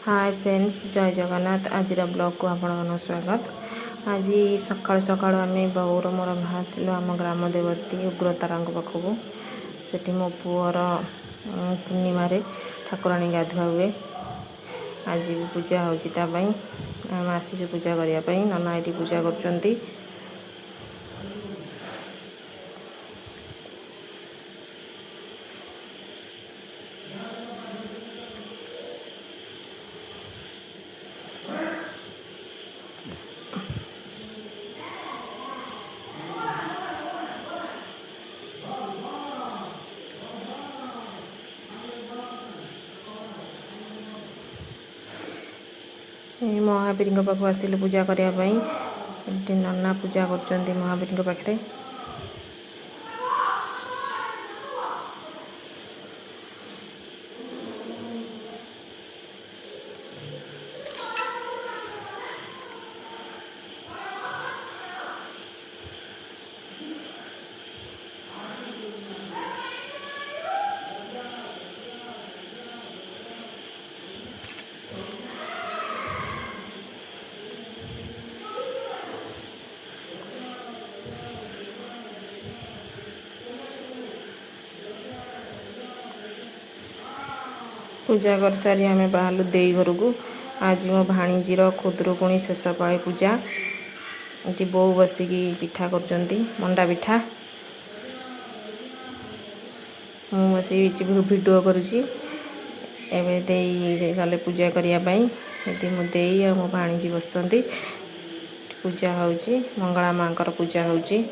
Hi friends, जय जगन्नाथ। आज blog को आपण स्वागत। आज सकाल सकाल आम बोर मोर बाहर आम ग्राम देवती उग्रतारा पाखक से मो पुअर पूर्णिम ठाकुराणी गाधुआ हुए। आज भी पूजा होपाई आम आसी पूजा करने। नना ये पूजा कर महावीर पाख आसिलु पूजा करने। नना पूजा कर महावीर पाखे। पूजा कर सारी आम बाहर दे घर को। आज मो भाणीजीर खुदुरुकुणी शेष पाली पूजा। ये बो बसिकी पिठा कर मंडा पिठा। मु बस भिडियो करुँची। गले पूजा करने। मो दे मो भाणीजी बसती। पूजा होची मंगला माँ पूजा होची।